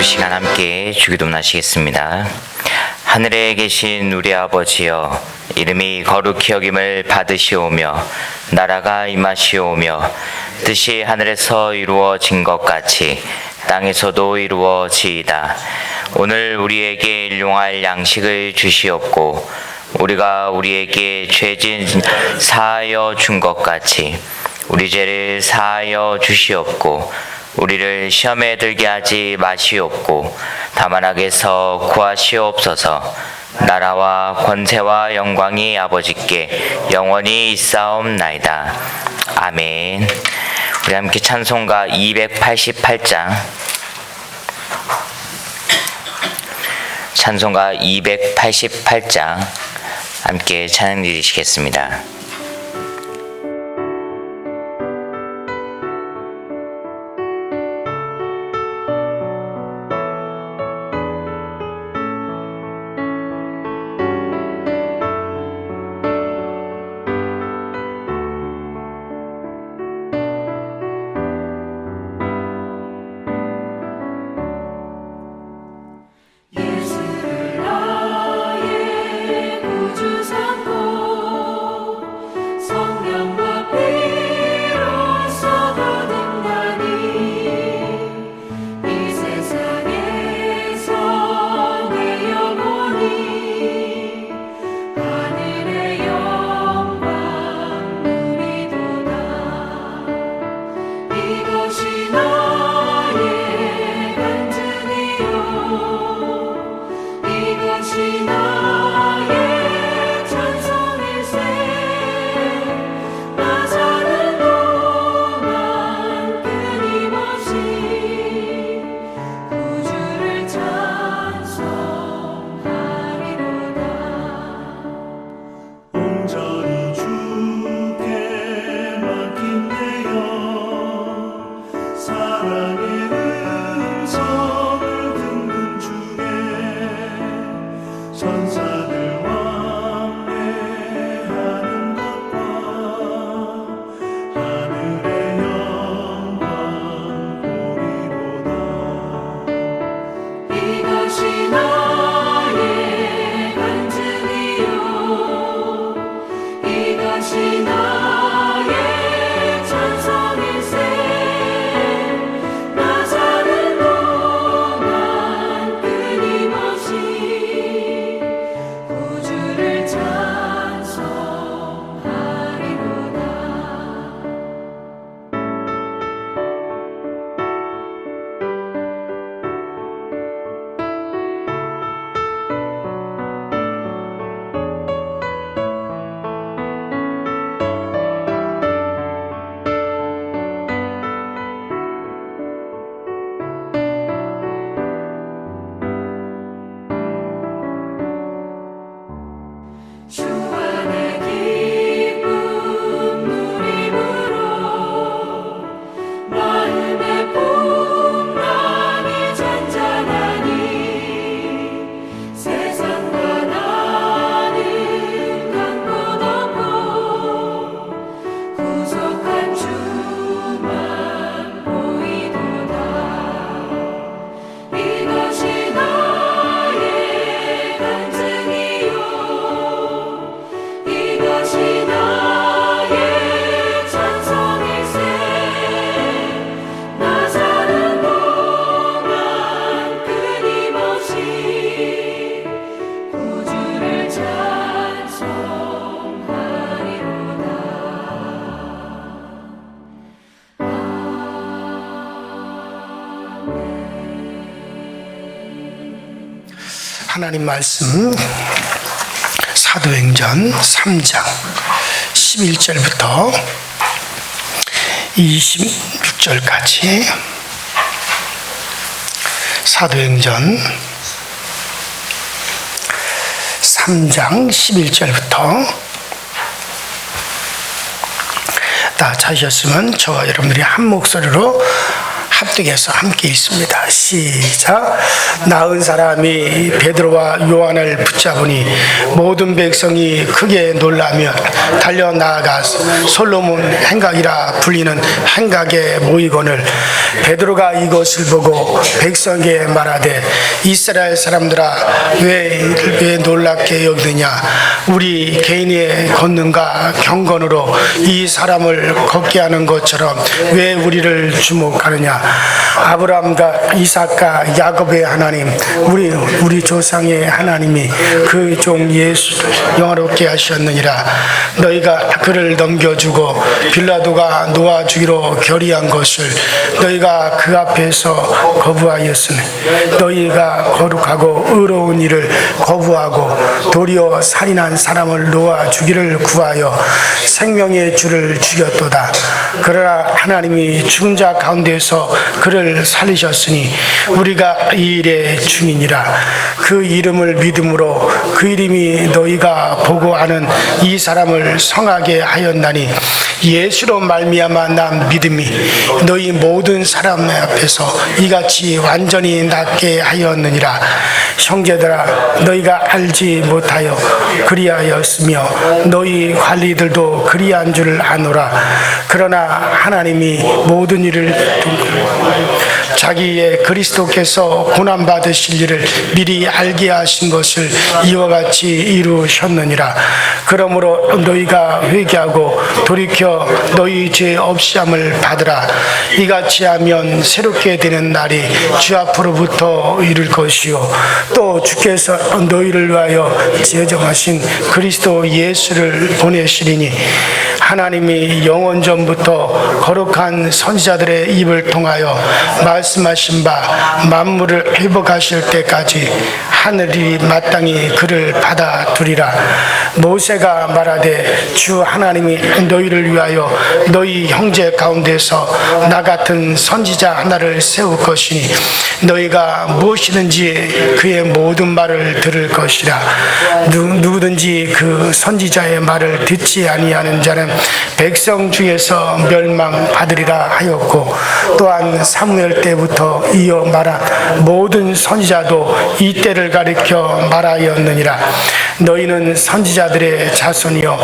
시간 함께 주기도문하시겠습니다. 하늘에 계신 우리 아버지여, 이름이 거룩히 여김을 받으시오며 나라가 임하시오며 뜻이 하늘에서 이루어진 것 같이 땅에서도 이루어지이다. 오늘 우리에게 일용할 양식을 주시옵고 우리가 우리에게 죄진 사하여 준 것 같이 우리 죄를 사하여 주시옵고 우리를 시험에 들게 하지 마시옵고 다만 악에서 구하시옵소서. 나라와 권세와 영광이 아버지께 영원히 있사옵나이다. 아멘. 우리 함께 찬송가 288장, 찬송가 288장 함께 찬양 드리시겠습니다. 하나님 말씀 사도행전 3장 11절부터 26절까지 사도행전 3장 11절부터 다 찾으셨으면 저와 여러분들이 한 목소리로 합독해서 함께 있습니다. 시작. 나은 사람이 베드로와 요한을 붙잡으니 모든 백성이 크게 놀라며 달려나아가 솔로몬 행각이라 불리는 행각에 모이거늘 베드로가 이것을 보고 백성에게 말하되 이스라엘 사람들아 왜 놀랍게 여기느냐 우리 개인의 권능과 경건으로 이 사람을 걷게 하는 것처럼 왜 우리를 주목하느냐 아브라함과 이삭과 야곱의 하나님 우리 조상의 하나님이 그 종 예수를 영화롭게 하셨느니라 너희가 그를 넘겨주고 빌라도가 놓아주기로 결의한 것을 너희가 그 앞에서 거부하였으니 너희가 거룩하고 의로운 일을 거부하고 도리어 살인한 사람을 놓아주기를 구하여 생명의 주를 죽였도다. 그러나 하나님이 죽은 자 가운데서 그를 살리셨으니 우리가 이 일의 증인이라. 그 이름을 믿음으로 그 이름이 너희가 보고 아는 이 사람을 성하게 하였나니 예수로 말미암아 난 믿음이 너희 모든 사람 앞에서 이같이 완전히 낫게 하였느니라. 형제들아 너희가 알지 못하여 그리하였으며 너희 관리들도 그리한 줄 아노라. 그러나 하나님이 모든 일을 자기의 그리스도께서 고난받으실 일을 미리 알게 하신 것을 이와 같이 이루셨느니라. 그러므로 너희가 회개하고 돌이켜 너희 죄 없이함을 받으라. 이같이 하면 새롭게 되는 날이 주 앞으로부터 이를 것이요 또 주께서 너희를 위하여 제정하신 그리스도 예수를 보내시리니 하나님이 영원 전부터 거룩한 선지자들의 입을 통하여 말씀하신 바 만물을 회복하실 때까지 하늘이 마땅히 그를 받아두리라. 모세가 말하되 주 하나님이 너희를 위하여 너희 형제 가운데서 나 같은 선지자 하나를 세울 것이니 너희가 무엇이든지 그의 모든 말을 들을 것이라. 누구든지 그 선지자의 말을 듣지 아니하는 자는 백성 중에서 멸망받으리라 하였고 또한 사무엘 때부터 이어 말한 모든 선지자도 이 때를 가리켜 말하였느니라. 너희는 선지자들의 자손이요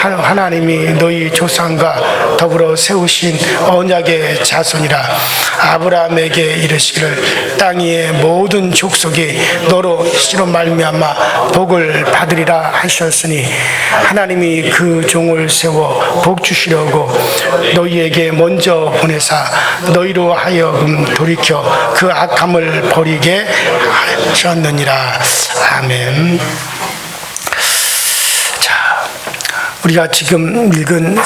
하나님이 너희 조상과 더불어 세우신 언약의 자손이라. 아브라함에게 이르시기를 땅 위의 모든 족속이 너로 씨로 말미암아 복을 받으리라 하셨으니 하나님이 그 종을 세워 복 주시려고 너희에게 먼저 보내사 너희로 하여금 돌이켜 그 악함을 버리게 하셨느니라. 아멘. 우리가 지금 읽은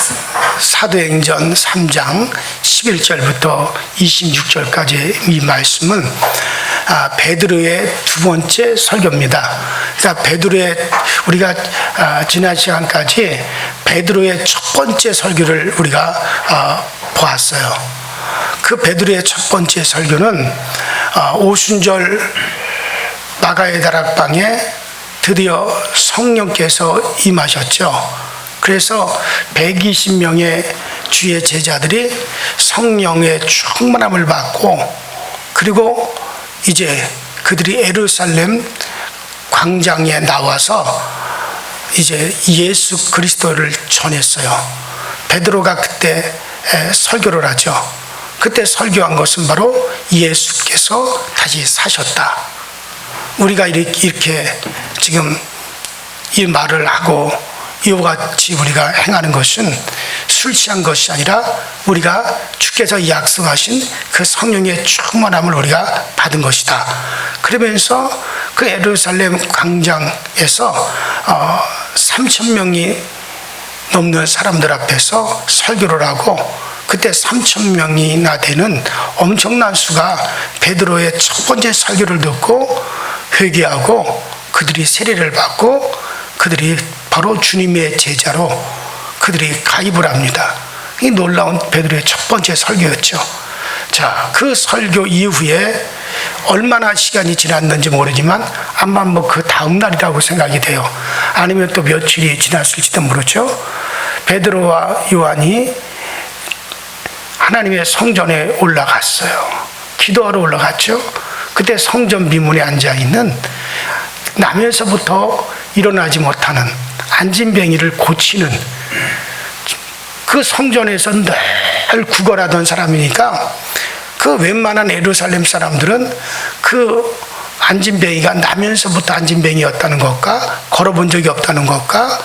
사도행전 3장 11절부터 26절까지 이 말씀은 베드로의 두 번째 설교입니다. 그러니까 베드로의 우리가 지난 시간까지 베드로의 첫 번째 설교를 우리가 보았어요. 그 베드로의 첫 번째 설교는 오순절 마가의 다락방에 드디어 성령께서 임하셨죠. 그래서 120명의 주의 제자들이 성령의 충만함을 받고 그리고 이제 그들이 예루살렘 광장에 나와서 이제 예수 그리스도를 전했어요. 베드로가 그때 설교를 하죠. 그때 설교한 것은 바로 예수께서 다시 사셨다. 우리가 이렇게 지금 이 말을 하고 이와 같이 우리가 행하는 것은 술 취한 것이 아니라 우리가 주께서 약속하신 그 성령의 충만함을 우리가 받은 것이다. 그러면서 그 예루살렘 광장에서 3,000명이 넘는 사람들 앞에서 설교를 하고 그때 3,000명이나 되는 엄청난 수가 베드로의 첫 번째 설교를 듣고 회개하고 그들이 세례를 받고 그들이 바로 주님의 제자로 그들이 가입을 합니다. 이 놀라운 베드로의 첫 번째 설교였죠. 자, 그 설교 이후에 얼마나 시간이 지났는지 모르지만 아마 그 다음 날이라고 생각이 돼요. 아니면 또 며칠이 지났을지도 모르죠. 베드로와 요한이 하나님의 성전에 올라갔어요. 기도하러 올라갔죠. 그때 성전 미문에 앉아있는 나면서부터 일어나지 못하는 안진뱅이를 고치는 그 성전에서 늘 구걸하던 사람이니까 그 웬만한 예루살렘 사람들은 그 안진뱅이가 나면서부터 안진뱅이였다는 것과 걸어본 적이 없다는 것과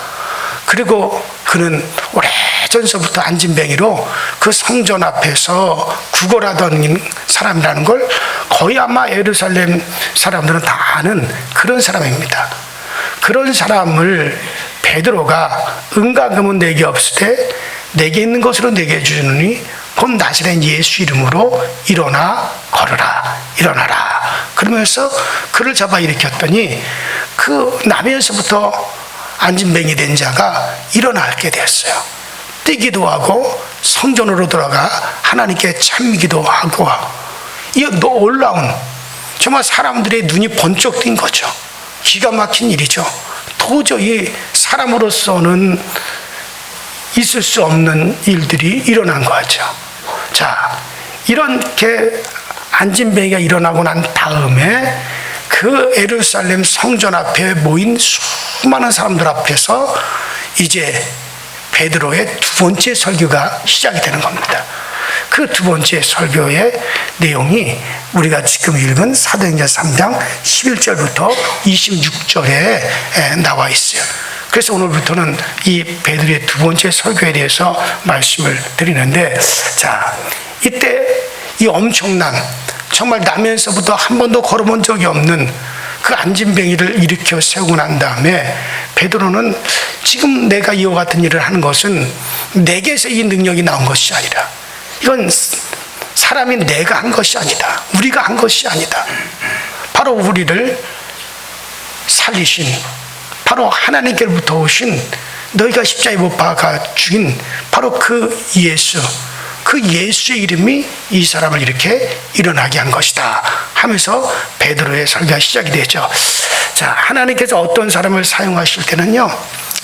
그리고 그는 오래전서부터 안진뱅이로 그 성전 앞에서 구걸하던 사람이라는 걸 거의 아마 예루살렘 사람들은 다 아는 그런 사람입니다. 그런 사람을 베드로가 은과 금은 내게 없을 때 내게 있는 것으로 내게 주느니 곧 나사렛 예수 이름으로 일어나 걸으라 일어나라 그러면서 그를 잡아 일으켰더니 그 나면서부터 안진뱅이 된 자가 일어나게 됐어요. 뛰기도 하고 성전으로 들어가 하나님께 찬미기도 하고 이 놀라운 정말 사람들의 눈이 번쩍 뜬 거죠. 기가 막힌 일이죠. 도저히 사람으로서는 있을 수 없는 일들이 일어난 거죠. 자, 이렇게 안진뱅이가 일어나고 난 다음에 그 예루살렘 성전 앞에 모인 수많은 사람들 앞에서 이제 베드로의 두 번째 설교가 시작이 되는 겁니다. 그 두 번째 설교의 내용이 우리가 지금 읽은 사도행전 3장 11절부터 26절에 나와 있어요. 그래서 오늘부터는 이 베드로의 두 번째 설교에 대해서 말씀을 드리는데, 자, 이때 이 엄청난 정말 나면서부터 한 번도 걸어본 적이 없는 그 안진뱅이를 일으켜 세우고 난 다음에 베드로는 지금 내가 이와 같은 일을 하는 것은 내게서 이 능력이 나온 것이 아니라 이건 사람이 내가 한 것이 아니다. 우리가 한 것이 아니다. 바로 우리를 살리신 바로 하나님께로부터 오신 너희가 십자가에 못 박아 죽인 바로 그 예수, 그 예수의 이름이 이 사람을 이렇게 일어나게 한 것이다 하면서 베드로의 설교가 시작이 되죠. 자, 하나님께서 어떤 사람을 사용하실 때는요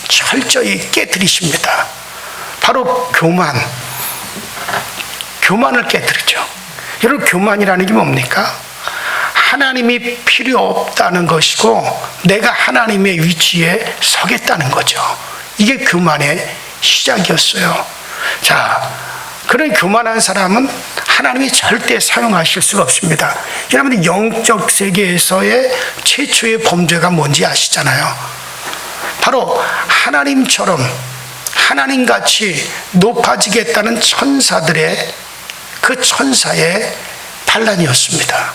철저히 깨뜨리십니다. 바로 교만을 깨뜨리죠. 여러분, 교만이라는 게 뭡니까? 하나님이 필요 없다는 것이고 내가 하나님의 위치에 서겠다는 거죠. 이게 교만의 시작이었어요. 자, 그런 교만한 사람은 하나님이 절대 사용하실 수가 없습니다. 여러분, 영적 세계에서의 최초의 범죄가 뭔지 아시잖아요. 바로 하나님처럼 하나님같이 높아지겠다는 천사들의 그 천사의 반란이었습니다.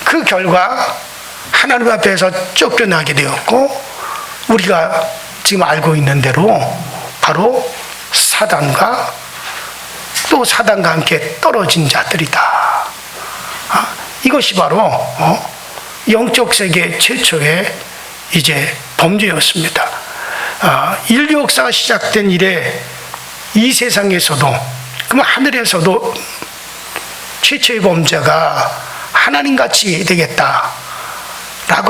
그 결과 하나님 앞에서 쫓겨나게 되었고 우리가 지금 알고 있는 대로 바로 사단과 또 사단과 함께 떨어진 자들이다. 이것이 바로 영적 세계 최초의 이제 범죄였습니다. 인류 역사가 시작된 이래 이 세상에서도 그러면 하늘에서도 최초의 범죄가 하나님같이 되겠다라고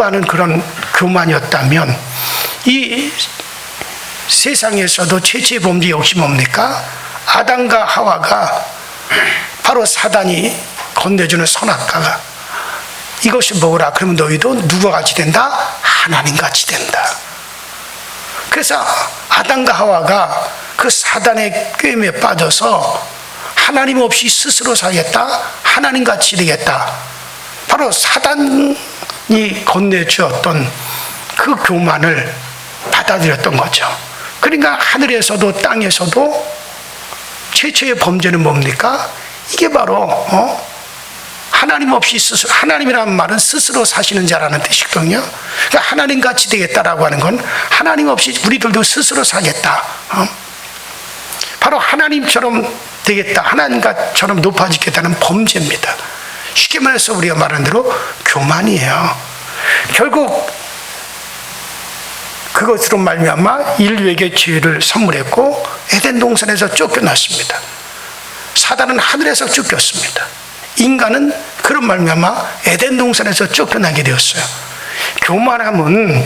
하는 그런 교만이었다면 이 세상에서도 최초의 범죄 역시 뭡니까? 아담과 하와가 바로 사단이 건네주는 선악과가 이것이 뭐라? 그러면 너희도 누구와 같이 된다? 하나님같이 된다. 그래서 아담과 하와가 그 사단의 꾀임에 빠져서 하나님 없이 스스로 살겠다? 하나님같이 되겠다. 바로 사단이 건네주었던 그 교만을 받아들였던 거죠. 그러니까 하늘에서도 땅에서도 최초의 범죄는 뭡니까? 이게 바로 하나님 없이 스스로, 하나님이라는 말은 스스로 사시는 자라는 뜻이거든요. 그러니까 하나님같이 되겠다라고 하는 건 하나님 없이 우리들도 스스로 사겠다. 바로 하나님처럼 되겠다, 하나님처럼 높아지겠다는 범죄입니다. 쉽게 말해서 우리가 말하는 대로 교만이에요. 결국 그것으로 말미암아 인류에게 죄를 선물했고 에덴 동산에서 쫓겨났습니다. 사단은 하늘에서 쫓겼습니다. 인간은 그런 말미암아 에덴 동산에서 쫓겨나게 되었어요. 교만함은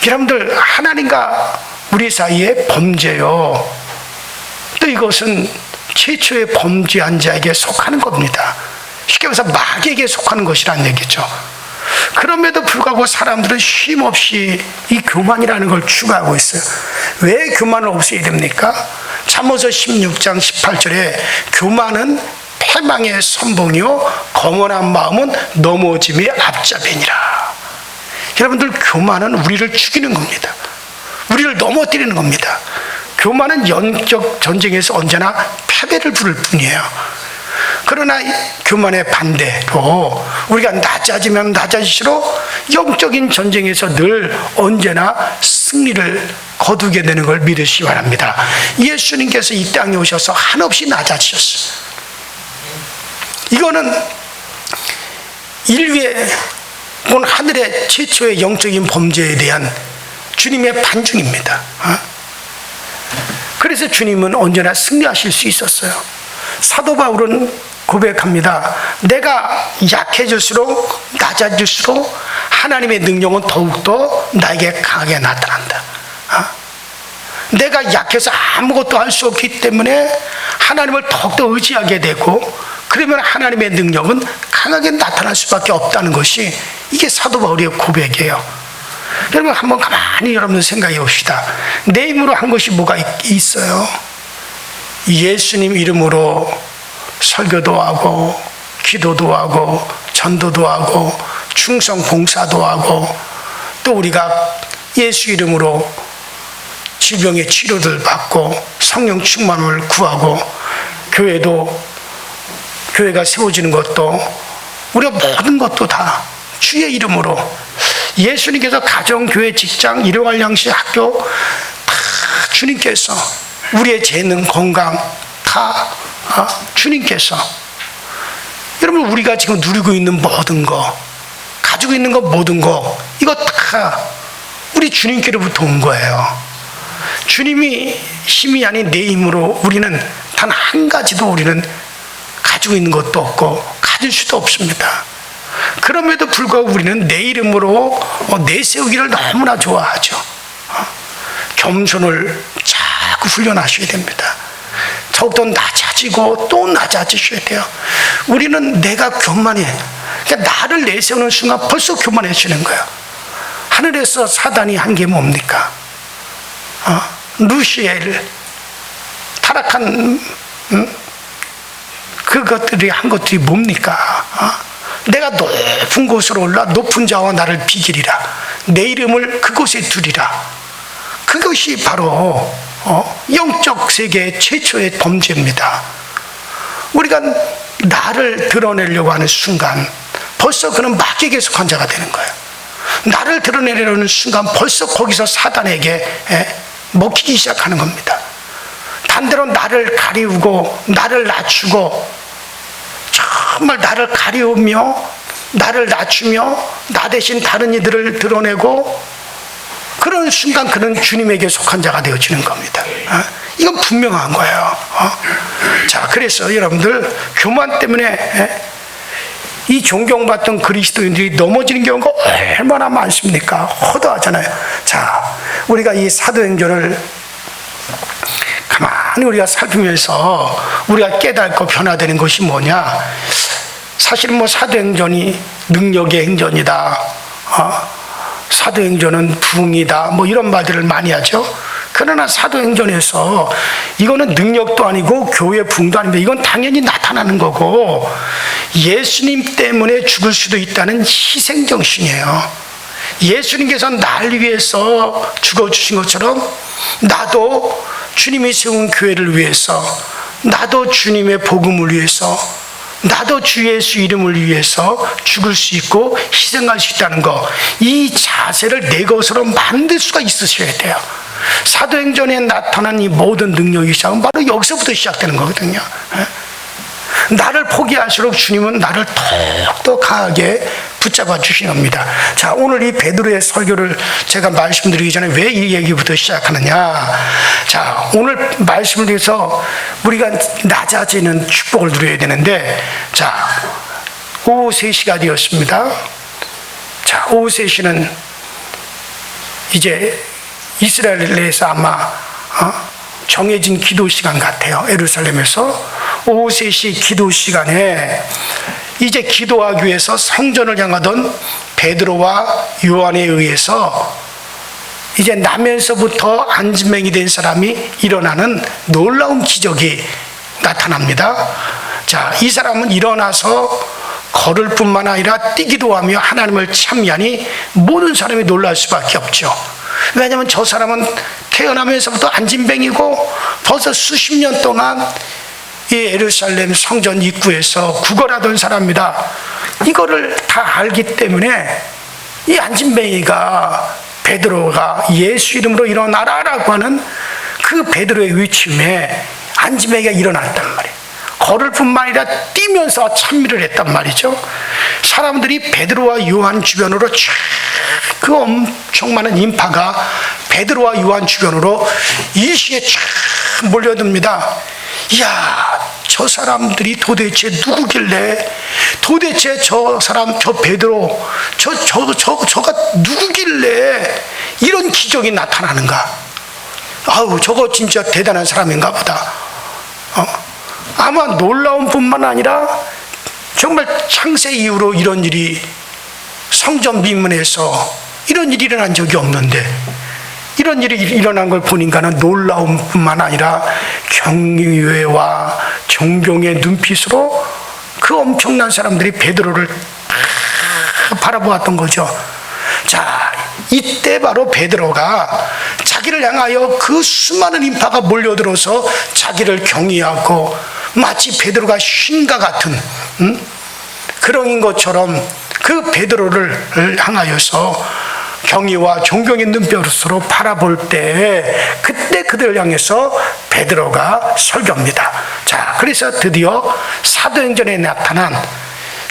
여러분들 하나님과 우리 사이의 범죄요. 또 이것은 최초의 범죄한 자에게 속하는 겁니다. 쉽게 말해서 마귀에게 속하는 것이란 얘기죠. 그럼에도 불구하고 사람들은 쉼없이 이 교만이라는 걸 추구하고 있어요. 왜 교만을 없애야 됩니까? 잠언서 16장 18절에 교만은 패망의 선봉이요 거만한 마음은 넘어짐의 앞잡이니라. 여러분들, 교만은 우리를 죽이는 겁니다. 우리를 넘어뜨리는 겁니다. 교만은 영적 전쟁에서 언제나 패배를 부를 뿐이에요. 그러나 교만의 반대로 우리가 낮아지면 낮아질수록 영적인 전쟁에서 늘 언제나 승리를 거두게 되는 걸 믿으시기 바랍니다. 예수님께서 이 땅에 오셔서 한없이 낮아지셨어요. 이거는 인류의 온 하늘의 최초의 영적인 범죄에 대한 주님의 반증입니다. 그래서 주님은 언제나 승리하실 수 있었어요. 사도 바울은 고백합니다. 내가 약해질수록 낮아질수록 하나님의 능력은 더욱더 나에게 강하게 나타난다. 내가 약해서 아무것도 할 수 없기 때문에 하나님을 더욱더 의지하게 되고, 그러면 하나님의 능력은 강하게 나타날 수밖에 없다는 것이 이게 사도 바울의 고백이에요. 여러분, 한번 가만히 여러분 생각해 봅시다. 내 힘으로 한 것이 뭐가 있어요? 예수님 이름으로 설교도 하고 기도도 하고 전도도 하고 충성 봉사도 하고, 또 우리가 예수 이름으로 질병의 치료를 받고 성령 충만을 구하고, 교회가 세워지는 것도, 우리가 모든 것도 다 주의 이름으로, 예수님께서 가정, 교회, 직장, 일용할 양식, 학교 다 주님께서, 우리의 재능, 건강 다 주님께서, 여러분, 우리가 지금 누리고 있는 모든 거, 가지고 있는 거, 모든 거, 이거 다 우리 주님께로부터 온 거예요. 주님이 힘이 아닌 내 힘으로 우리는 단 한 가지도 우리는 가지고 있는 것도 없고 가질 수도 없습니다. 그럼에도 불구하고 우리는 내 이름으로 내세우기를 너무나 좋아하죠. 겸손을 자꾸 훈련하셔야 됩니다. 더욱더 낮아지고 또 낮아지셔야 돼요. 우리는 내가 교만해, 그러니까 나를 내세우는 순간 벌써 교만해지는 거예요. 하늘에서 사단이 한 게 뭡니까? 루시엘, 타락한 그것들이 한 것들이 뭡니까? 내가 높은 곳으로 올라 높은 자와 나를 비기리라, 내 이름을 그곳에 두리라. 그것이 바로 영적 세계의 최초의 범죄입니다. 우리가 나를 드러내려고 하는 순간 벌써 그는 마귀에게 속한 자가 되는 거예요. 나를 드러내려는 순간 벌써 거기서 사단에게 먹히기 시작하는 겁니다. 반대로 나를 가리우고 나를 낮추고, 정말 나를 가리우며 나를 낮추며 나 대신 다른 이들을 드러내고, 그런 순간 그는 주님에게 속한 자가 되어지는 겁니다. 이건 분명한 거예요. 자, 그래서 여러분들, 교만 때문에 이 존경받던 그리스도인들이 넘어지는 경우가 얼마나 많습니까? 허다하잖아요. 자, 우리가 이 사도행전을 가만히 우리가 살피면서 우리가 깨닫고 변화되는 것이 뭐냐? 사실은 뭐 사도행전이 능력의 행전이다, 사도행전은 부흥이다, 뭐 이런 말들을 많이 하죠. 그러나 사도행전에서 이거는 능력도 아니고 교회 부흥도 아닙니다. 이건 당연히 나타나는 거고, 예수님 때문에 죽을 수도 있다는 희생정신이에요. 예수님께서 날 위해서 죽어주신 것처럼 나도 주님이 세운 교회를 위해서, 나도 주님의 복음을 위해서, 나도 주 예수 이름을 위해서 죽을 수 있고 희생할 수 있다는 거, 이 자세를 내 것으로 만들 수가 있으셔야 돼요. 사도행전에 나타난 이 모든 능력이 시작은 바로 여기서부터 시작되는 거거든요. 나를 포기할수록 주님은 나를 더욱더 강하게 붙잡아 주시는 겁니다. 자, 오늘 이 베드로의 설교를 제가 말씀드리기 전에 왜 이 얘기부터 시작하느냐? 자, 오늘 말씀을 위해서 우리가 낮아지는 축복을 누려야 되는데, 자, 오후 3시가 되었습니다. 자, 오후 3시는 이제 이스라엘에서 아마 정해진 기도 시간 같아요. 예루살렘에서 오후 3시 기도 시간에 이제 기도하기 위해서 성전을 향하던 베드로와 요한에 의해서 이제 나면서부터 안진뱅이 된 사람이 일어나는 놀라운 기적이 나타납니다. 자, 이 사람은 일어나서 걸을 뿐만 아니라 뛰기도 하며 하나님을 찬미하니 모든 사람이 놀랄 수밖에 없죠. 왜냐하면 저 사람은 태어나면서부터 안진뱅이고 벌써 수십 년 동안 이 예루살렘 성전 입구에서 구걸하던 사람입니다. 이거를 다 알기 때문에 이 안진뱅이가 베드로가 예수 이름으로 일어나라라고 하는 그 베드로의 외침에 안진뱅이가 일어났단 말이에요. 걸을 뿐만 아니라 뛰면서 찬미를 했단 말이죠. 사람들이 베드로와 요한 주변으로 쫙 그 엄청 많은 인파가 베드로와 요한 주변으로 일시에 쫙 몰려듭니다. 이야, 저 사람들이 도대체 누구길래, 도대체 저 사람, 저 베드로, 저가 누구길래 이런 기적이 나타나는가? 아우, 저거 진짜 대단한 사람인가 보다. 아마 놀라운 뿐만 아니라 정말 창세 이후로 이런 일이 성전 비문에서 이런 일이 일어난 적이 없는데 이런 일이 일어난 걸 보니까는 놀라운 뿐만 아니라 경외와 존경의 눈빛으로 그 엄청난 사람들이 베드로를 바라보았던 거죠. 자, 이때 바로 베드로가 자기를 향하여 그 수많은 인파가 몰려들어서 자기를 경외하고 마치 베드로가 신과 같은 그런 것처럼 그 베드로를 향하여서 경의와 존경의 눈빛으로 바라볼 때 그때 그들을 향해서 베드로가 설교합니다. 자, 그래서 드디어 사도행전에 나타난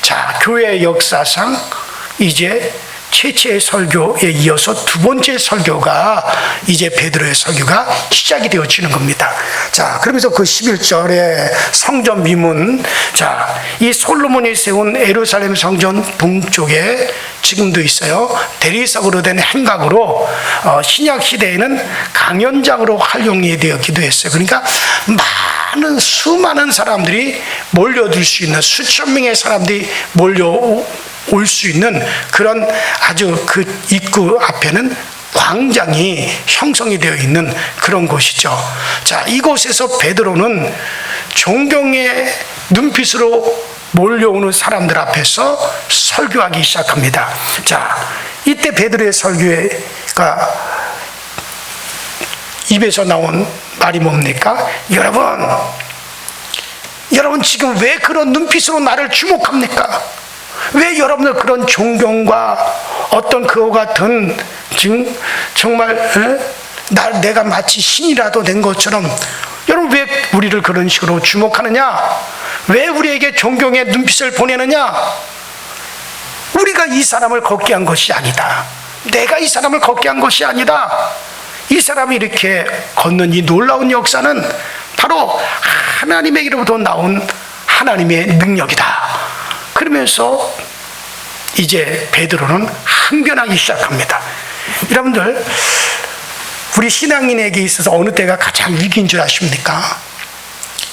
자, 교회 역사상 이제 최초의 설교에 이어서 두 번째 설교가 이제 베드로의 설교가 시작이 되어지는 겁니다. 자, 그러면서 그 11절에 성전 미문, 자, 이 솔로몬이 세운 예루살렘 성전 동쪽에 지금도 있어요. 대리석으로 된 행각으로 신약 시대에는 강연장으로 활용이 되었기도 했어요. 그러니까 수많은 사람들이 몰려들 수 있는, 수천 명의 사람들이 몰려올 수 있는 그런 아주 그 입구 앞에는 광장이 형성이 되어 있는 그런 곳이죠. 자, 이곳에서 베드로는 존경의 눈빛으로 몰려오는 사람들 앞에서 설교하기 시작합니다. 자, 이때 베드로의 설교가 입에서 나온 말이 뭡니까? 여러분 지금 왜 그런 눈빛으로 나를 주목합니까? 왜 여러분들 그런 존경과 어떤 그와 같은 지금 정말 내가 마치 신이라도 된 것처럼 여러분 왜 우리를 그런 식으로 주목하느냐? 왜 우리에게 존경의 눈빛을 보내느냐? 우리가 이 사람을 걷게 한 것이 아니다. 내가 이 사람을 걷게 한 것이 아니다. 이 사람이 이렇게 걷는 이 놀라운 역사는 바로 하나님에게로부터 나온 하나님의 능력이다. 그러면서 이제 베드로는 항변하기 시작합니다. 여러분들, 우리 신앙인에게 있어서 어느 때가 가장 위기인 줄 아십니까?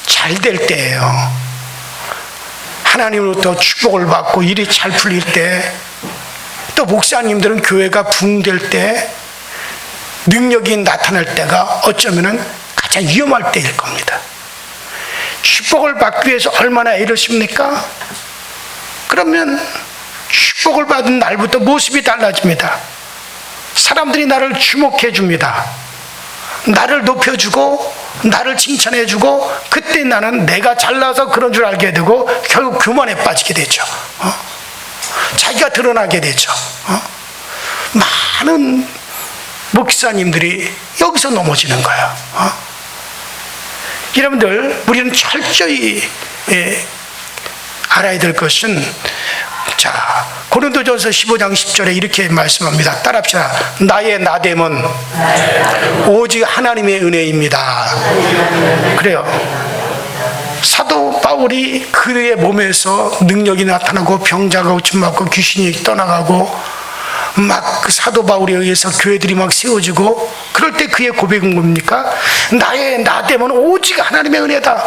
잘 될 때예요. 하나님으로부터 축복을 받고 일이 잘 풀릴 때, 또 목사님들은 교회가 부흥될 때, 능력이 나타날 때가 어쩌면 가장 위험할 때일 겁니다. 축복을 받기 위해서 얼마나 애쓰십니까? 그러면 축복을 받은 날부터 모습이 달라집니다. 사람들이 나를 주목해 줍니다. 나를 높여주고 나를 칭찬해주고, 그때 나는 내가 잘나서 그런 줄 알게 되고 결국 교만에 빠지게 되죠. 자기가 드러나게 되죠. 많은 목사님들이 여기서 넘어지는 거예요. 여러분들, 우리는 철저히 알아야 될 것은, 자, 고린도전서 15장 10절에 이렇게 말씀합니다. 따라합시다. 나의 나됨은 오직 하나님의 은혜입니다. 그래요. 사도 바울이 그의 몸에서 능력이 나타나고 병자가 고침받고 귀신이 떠나가고 막 그 사도 바울에 의해서 교회들이 막 세워지고 그럴 때 그의 고백은 뭡니까? 나 때문에 오직 하나님의 은혜다.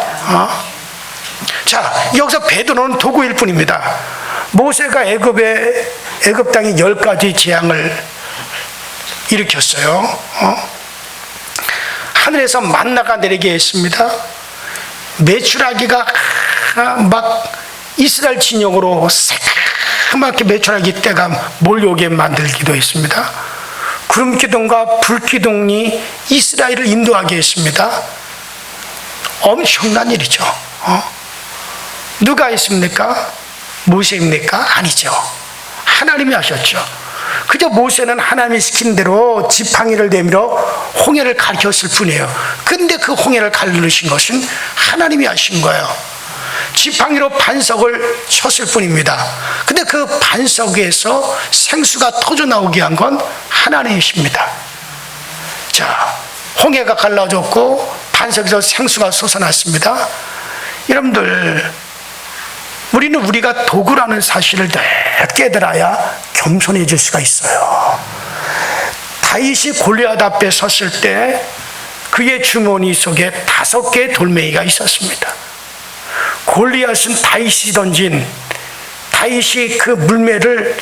자, 여기서 베드로는 도구일 뿐입니다. 모세가 애굽 땅에 10가지 재앙을 일으켰어요. 하늘에서 만나가 내리게 했습니다. 메추라기가 막 이스라엘 진영으로 새까맣게 메추라기 떼가 몰려오게 만들기도 했습니다. 구름기둥과 불기둥이 이스라엘을 인도하게 했습니다. 엄청난 일이죠. 누가 했습니까? 모세입니까? 아니죠. 하나님이 하셨죠. 그저 모세는 하나님이 시킨 대로 지팡이를 내밀어 홍해를 가르쳤을 뿐이에요. 근데 그 홍해를 가르신 것은 하나님이 하신 거예요. 지팡이로 반석을 쳤을 뿐입니다. 근데 그 반석에서 생수가 터져나오게 한 건 하나님이십니다. 자, 홍해가 갈라졌고 반석에서 생수가 솟아났습니다. 여러분들, 우리는 우리가 도구라는 사실을 늘 깨달아야 겸손해질 수가 있어요. 다윗이 골리앗 앞에 섰을 때 그의 주머니 속에 5개의 돌멩이가 있었습니다. 골리앗은 다윗이 그 물매를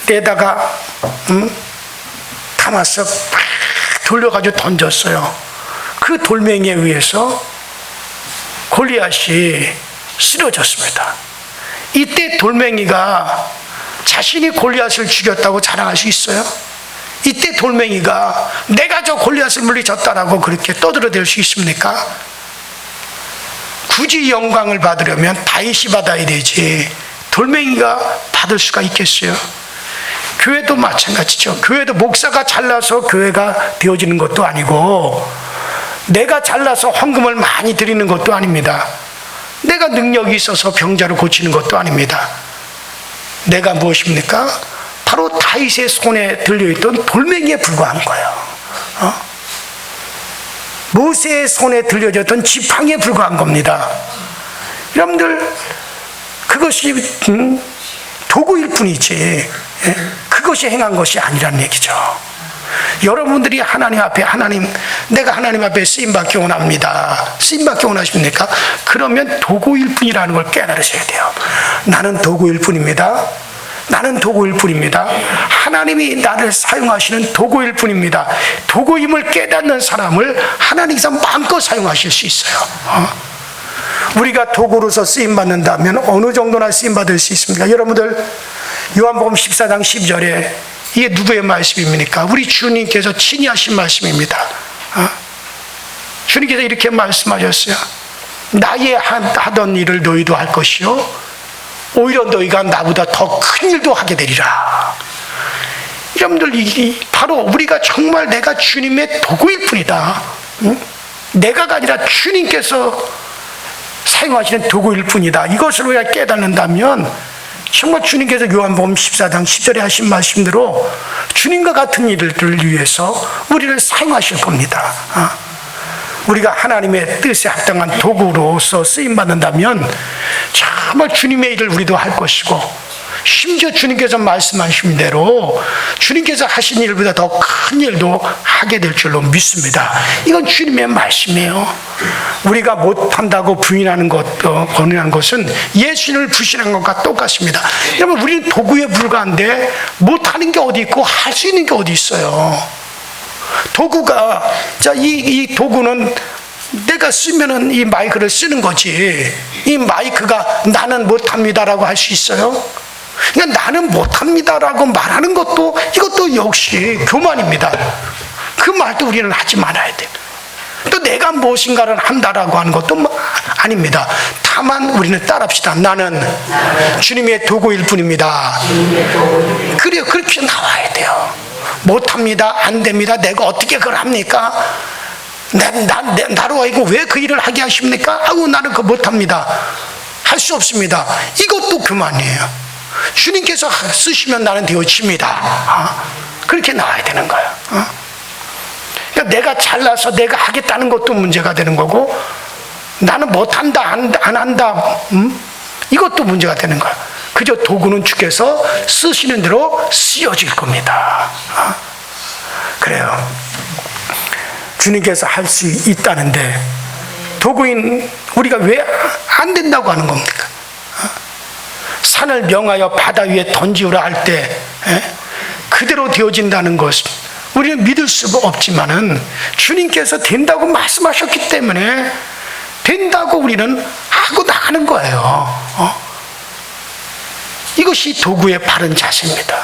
끈에다가 감아서 막 돌려가지고 던졌어요. 그 돌멩이에 의해서 골리앗이 쓰러졌습니다. 이때 돌멩이가 자신이 골리앗을 죽였다고 자랑할 수 있어요? 이때 돌멩이가 내가 저 골리앗을 물리쳤다라고 그렇게 떠들어댈 수 있습니까? 굳이 영광을 받으려면 다윗이 받아야 되지 돌멩이가 받을 수가 있겠어요? 교회도 마찬가지죠. 교회도 목사가 잘나서 교회가 되어지는 것도 아니고 내가 잘나서 헌금을 많이 드리는 것도 아닙니다. 내가 능력이 있어서 병자를 고치는 것도 아닙니다. 내가 무엇입니까? 바로 다윗의 손에 들려있던 돌멩이에 불과한 거예요. 모세의 손에 들려졌던 지팡이에 불과한 겁니다. 여러분들, 그것이 도구일 뿐이지 그것이 행한 것이 아니라는 얘기죠. 여러분들이 하나님 앞에 내가 하나님 앞에 쓰임받기 원합니다. 쓰임받기 원하십니까? 그러면 도구일 뿐이라는 걸 깨달으셔야 돼요. 나는 도구일 뿐입니다. 나는 도구일 뿐입니다. 하나님이 나를 사용하시는 도구일 뿐입니다. 도구임을 깨닫는 사람을 하나님께서 마음껏 사용하실 수 있어요. 우리가 도구로서 쓰임받는다면 어느 정도나 쓰임받을 수 있습니까? 여러분들, 요한복음 14장 12절에 이게 누구의 말씀입니까? 우리 주님께서 친히 하신 말씀입니다. 주님께서 이렇게 말씀하셨어요. 나의 하던 일을 너희도 할 것이요 오히려 너희가 나보다 더 큰 일도 하게 되리라. 여러분들, 이게 바로 우리가 정말 내가 주님의 도구일 뿐이다. 내가가 아니라 주님께서 사용하시는 도구일 뿐이다. 이것을 우리가 깨닫는다면 정말 주님께서 요한복음 14장 10절에 하신 말씀대로 주님과 같은 일을 위해서 우리를 사용하실 겁니다. 우리가 하나님의 뜻에 합당한 도구로서 쓰임받는다면 정말 주님의 일을 우리도 할 것이고, 심지어 주님께서 말씀하신 대로 주님께서 하신 일보다 더 큰 일도 하게 될 줄로 믿습니다. 이건 주님의 말씀이에요. 우리가 못한다고 부인하는 권유하는 것은 예수님을 부신한 것과 똑같습니다. 여러분, 우리는 도구에 불과한데 못하는 게 어디 있고 할 수 있는 게 어디 있어요? 도구가, 이 도구는 내가 쓰면은 이 마이크를 쓰는 거지, 이 마이크가 나는 못합니다라고 할 수 있어요? 그러니까 나는 못합니다라고 말하는 것도, 이것도 역시 교만입니다. 그 말도 우리는 하지 말아야 돼요. 또 내가 무엇인가를 한다라고 하는 것도 아닙니다. 다만 우리는 따라합시다. 나는 주님의 도구일 뿐입니다. 그래요. 그렇게 나와야 돼요. 못합니다, 안 됩니다, 내가 어떻게 그걸 합니까? 나로 하여금 왜 그 일을 하게 하십니까? 아우, 나는 그거 못합니다, 할 수 없습니다. 이것도 교만이에요. 주님께서 쓰시면 나는 되어집니다. 그렇게 나와야 되는 거예요. 그러니까 내가 잘나서 내가 하겠다는 것도 문제가 되는 거고, 나는 못한다, 안 한다, 이것도 문제가 되는 거예요. 그저 도구는 주께서 쓰시는 대로 쓰여질 겁니다. 그래요. 주님께서 할 수 있다는데 도구인 우리가 왜 안 된다고 하는 겁니까? 산을 명하여 바다 위에 던지우라 할 때 그대로 되어진다는 것은 우리는 믿을 수가 없지만은 주님께서 된다고 말씀하셨기 때문에 된다고 우리는 하고 나가는 거예요. 이것이 도구의 바른 자세입니다.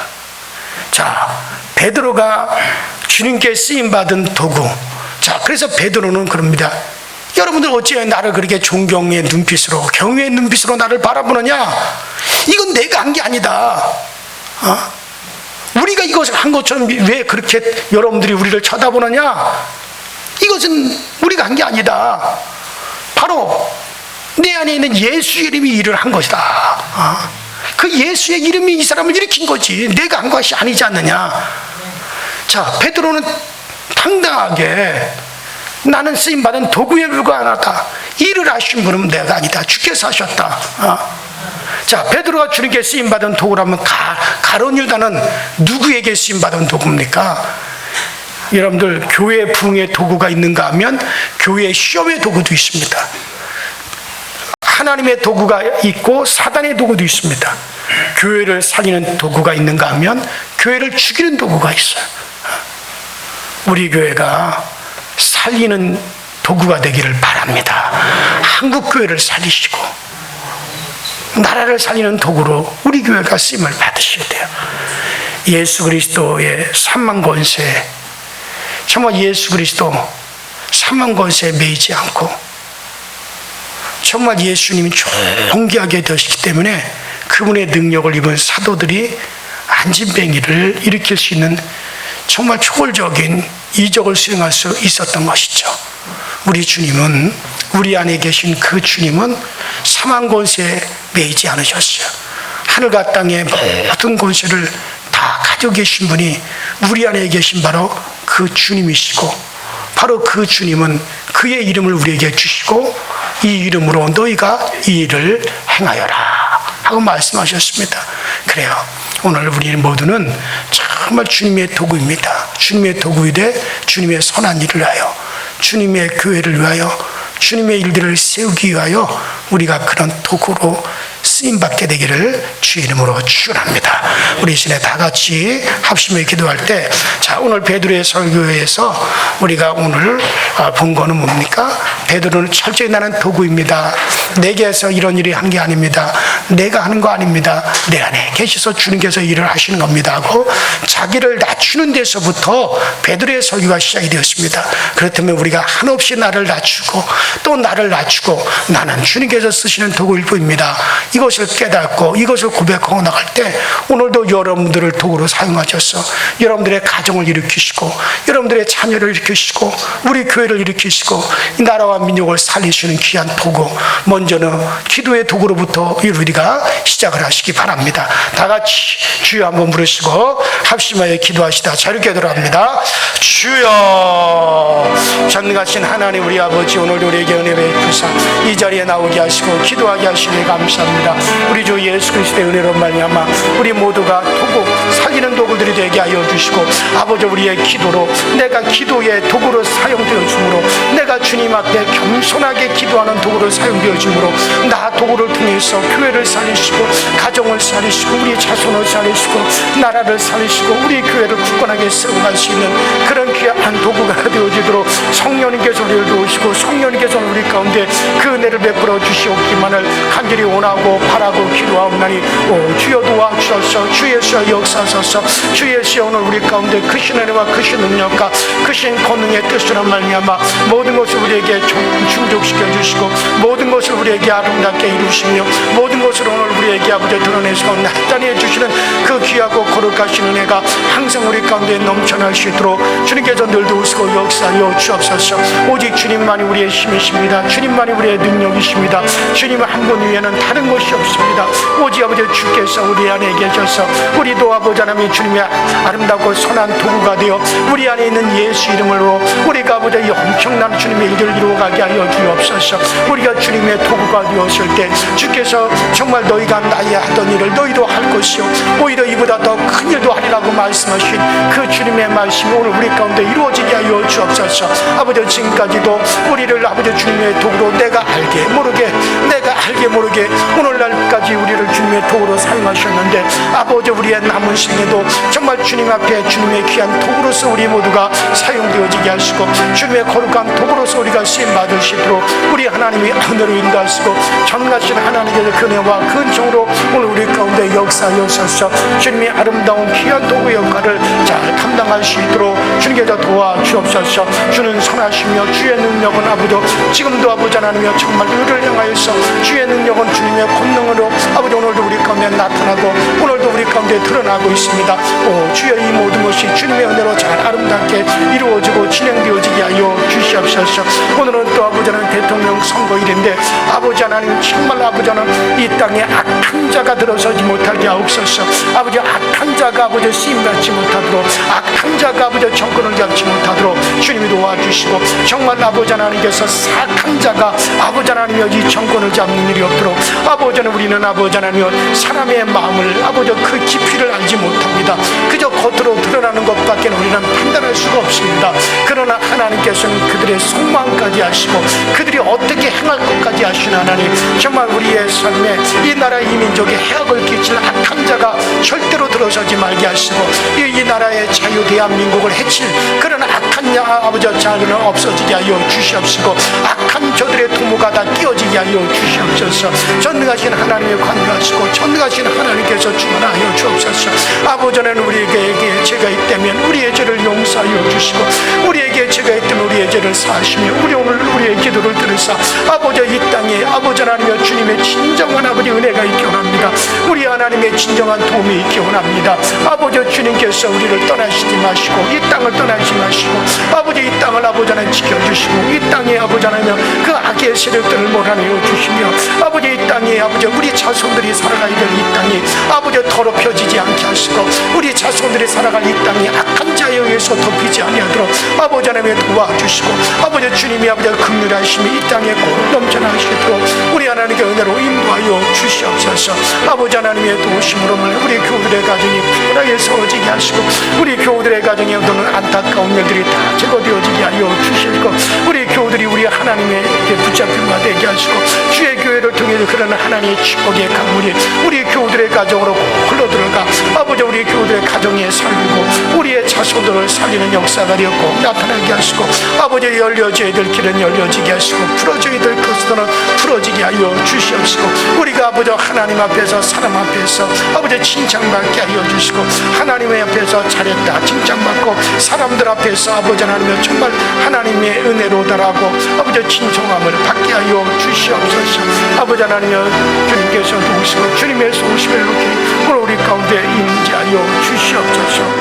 자, 베드로가 주님께 쓰임받은 도구. 자, 그래서 베드로는 그럽니다. 여러분들 어찌 나를 그렇게 존경의 눈빛으로, 경외의 눈빛으로 나를 바라보느냐? 이건 내가 한 게 아니다. 우리가 이것을 한 것처럼 왜 그렇게 여러분들이 우리를 쳐다보느냐? 이것은 우리가 한 게 아니다. 바로 내 안에 있는 예수의 이름이 일을 한 것이다. 그 예수의 이름이 이 사람을 일으킨 거지 내가 한 것이 아니지 않느냐. 자, 베드로는 당당하게 나는 쓰임받은 도구에 불과하다. 일을 하신 분은 내가 아니다. 주께서 하셨다. 자, 베드로가 주님께 쓰임받은 도구라면 가룟 유다는 누구에게 쓰임받은 도구입니까? 여러분들 교회 부흥의 도구가 있는가 하면 교회 시험의 도구도 있습니다. 하나님의 도구가 있고 사단의 도구도 있습니다. 교회를 살리는 도구가 있는가 하면 교회를 죽이는 도구가 있어요. 우리 교회가 살리는 도구가 되기를 바랍니다. 한국 교회를 살리시고 나라를 살리는 도구로 우리 교회가 쓰임을 받으셔야 돼요. 예수 그리스도의 삼만권세, 정말 예수 그리스도 삼만권세에 매이지 않고 정말 예수님이 존귀하게 되셨기 때문에 그분의 능력을 입은 사도들이 안진뱅이를 일으킬 수 있는 정말 초월적인 이적을 수행할 수 있었던 것이죠. 우리 주님은, 우리 안에 계신 그 주님은 사망 권세에 매이지 않으셨어요. 하늘과 땅의 모든 권세를 다 가지고 계신 분이 우리 안에 계신 바로 그 주님이시고, 바로 그 주님은 그의 이름을 우리에게 주시고 이 이름으로 너희가 이 일을 행하여라 하고 말씀하셨습니다. 그래요. 오늘 우리 모두는 정말 주님의 도구입니다. 주님의 도구이되 주님의 선한 일을 위하여, 주님의 교회를 위하여, 주님의 일들을 세우기 위하여 우리가 그런 도구로 쓰임받게 되기를 주의 이름으로 축원합니다. 우리 이전에 다 같이 합심해 기도할 때, 자, 오늘 베드로의 설교에서 우리가 오늘 본 거는 뭡니까? 베드로는 철저히 나는 도구입니다. 내게서 이런 일이 한 게 아닙니다. 내가 하는 거 아닙니다. 내 안에 계셔서 주님께서 일을 하시는 겁니다 하고 자기를 낮추는 데서부터 베드로의 설교가 시작이 되었습니다. 그렇다면 우리가 한없이 나를 낮추고 또 나를 낮추고 나는 주님께서 쓰시는 도구일 뿐입니다. 이것을 깨닫고 이것을 고백하고 나갈 때 오늘도 여러분들을 도구로 사용하셔서 여러분들의 가정을 일으키시고 여러분들의 자녀를 일으키시고 우리 교회를 일으키시고 이 나라와 민족을 살리시는 귀한 도구, 먼저는 기도의 도구로부터 우리가 시작을 하시기 바랍니다. 다 같이 주여 한번 부르시고 합심하여 기도하시다 자유롭게 들어갑니다. 주여, 전능하신 하나님 우리 아버지, 오늘도 우리에게 은혜 베푸사 이 자리에 나오게 하시고 기도하게 하시니 감사합니다. 우리 주 예수 그리스도의 은혜로 말미암아 우리 모두가 도구, 살리는 도구들이 되게 하여 주시고, 아버지 우리의 기도로, 내가 기도의 도구로 사용되어 주므로, 내가 주님 앞에 겸손하게 기도하는 도구로 사용되어 주므로 나 도구를 통해서 교회를 살리시고 가정을 살리시고 우리 자손을 살리시고 나라를 살리시고 우리 교회를 굳건하게 세워갈 수 있는 그런 귀한 도구가 되어지도록 성령님께서 우리를 도우시고 성령님께서 우리 가운데 그 은혜를 베풀어 주시옵기만을 간절히 원하고 바라고 기도하옵나니, 오 주여 도와주셔서 주 예수여 역사하소서. 주 예수여 오늘 우리 가운데 크신 은혜와 크신 능력과 크신 권능의 뜻으로 말미암아 모든 것을 우리에게 충족시켜 주시고 모든 것을 우리에게 아름답게 이루시며 모든 것을 오늘 우리에게 아버지 드러내시고 나타내 주시는 그 귀하고 거룩하신 은혜가 항상 우리 가운데 넘쳐날 수 있도록 주님께서 늘 도우시고 역사하여 주옵소서. 오직 주님만이 우리의 힘이십니다. 주님만이 우리의 능력이십니다. 주님 한 분 위에는 다른 것이 없습니다. 오직 아버지 주께서 우리 안에 계셔서 우리도 아버지 하나님 주님의 아름답고 선한 도구가 되어 우리 안에 있는 예수 이름으로 우리가 아버지 엄청난 주님의 일을 이루어가게 하여 주옵소서. 우리가 주님의 도구가 되었을 때 주께서 정말 너희가 그러나 나의 하던 일을 너희도 할 것이요 오히려 이보다 더 큰 일도 하리라고 말씀하신 그 주님의 말씀이 오늘 우리 가운데 이루어지게 하여 주옵소서. 아버지 지금까지도 우리를 아버지 주님의 도구로 내가 알게 모르게 오늘날까지 우리를 주님의 도구로 사용하셨는데 아버지 우리의 남은 생에도 정말 주님 앞에 주님의 귀한 도구로서 우리 모두가 사용되어지게 하시고 주님의 거룩한 도구로서 우리가 쓰임받을 수 있도록 우리 하나님이 하늘을 인도하시고 전능하신 하나님의 은혜와 근총으로 오늘 우리 가운데 역사하셔서 주님의 아름다운 귀한 도구 역할을 잘 감당할 수 있도록 주님께서 도와주옵소서. 주는 선하시며 주의 능력은 아버지 지금도 아버지 하나님이여 정말 우리를 향하여서 주의 능력은 주님의 권능으로 아버지 오늘도 우리 가운데 나타나고 오늘도 우리 가운데 드러나고 있습니다. 오 주의 이 모든 것이 주님의 은혜로 잘 아름답게 이루어지고 진행되어지게 하여 주시옵소서. 오늘은 또 아버지 하나님 대통령 선거일인데 아버지 하나님 정말 아버지 하나님 이 땅에 악한 자가 들어서지 못하게 하옵소서. 아버지 악한 자가 아버지 쓰임받지 못하도록 악한 자가 아버지 정권을 잡지 못하도록 주님이 도와주시고 정말 아버지 하나님께서 사악한 자가 아버지 하나님이여 이 정권을 잡는 일이 없도록 아버지는 우리는 아버지 하나님이여 사람의 마음을 아버지 그 깊이를 알지 못합니다. 그저 겉으로 드러나는 것밖에 우리는 판단할 수가 없습니다. 그러나 하나님께서는 그들의 속마음까지 아시고 그들이 어떻게 행할 것까지 아시는 하나님 정말 우리의 삶에 이 나라 이 민족에 해악을 끼칠 악한 자가 절대로 들어서지 말게 하시고 이 나라의 자유 대한민국을 해칠 그런 악한 아버지 자들은 없어지게 하여 주시옵시고 악한 저들의 도모가 다 끼어지게 하여 주시옵소서. 전능하신 하나님을 관여하시고 전능하신 하나님께서 주관하여 주옵소서. 아버지는 우리에게 죄가 있다면 우리의 죄를 용서하여 주시고 우리에게 죄가 있다면 우리의 죄를 사하시며 우리 오늘 우리의 기도를 들으사 아버지 이 땅에 아버지 하나님의 주님의 진정한 아버지 은혜가 있기 원합니다. 우리 하나님의 진정한 도움이 있기 원합니다. 아버지 주님께서 우리를 떠나시지 마시고 이 땅을 떠나지 마시고 아버지 이 땅을 아버지 하나님 지켜주시고 이 땅에 아버지 하나님 그 악의 세력들을 몰아내어 주시며 아버지 이 땅에 아버지 우리 자손들이 살아가야 될 이 땅이 아버지 더럽혀지지 않게 하시고 우리 자손들이 살아갈 이 땅이 악한 자에 의해서 덮이지 아니하도록 아버지 하나님 도와주시고 아버지 주님이 아버지 긍휼하심이 이 땅에 곧 넘쳐나시도록 우리 하나님께 은혜로 인도하여 주시옵소서. 아버지 하나님의 도우심으로 우리 교우들의 가정이 푸근하게 세워지게 하시고 우리 교우들의 가정에 오는 안타까운 일들이 다 제거되어지게 하여 주시고 우리 교우들이 우리 하나님의 붙잡힘과 되게 하시고 주의 교회를 통해서 그런 하나님의 축복의 강물이 우리 교우들의 가정으로 흘러들어가 아버지 우리 교우들의 가정에 살리고 우리의 자손들을 살리는 역사가 되었고 나타나게 하시고 아버지 열려져야 될 길은 열려지게 하시고 풀어져야 될 것들은 풀어지게 하여 주시옵시고 우리가 아버지 하나님 앞에서 사람 앞에서 아버지 칭찬받게 하여 주시고 하나님의 앞에서 잘했다 칭찬받고 사람들 앞에서 아버지 하나님의 정말 하나님의 은혜로 달하고 아버지 진정함을 받게 하여 주시옵소서. 아버지 하나님의 주님께서 도우시고 주님의 소심을 이렇게 우리 가운데 임재하여 주시옵소서.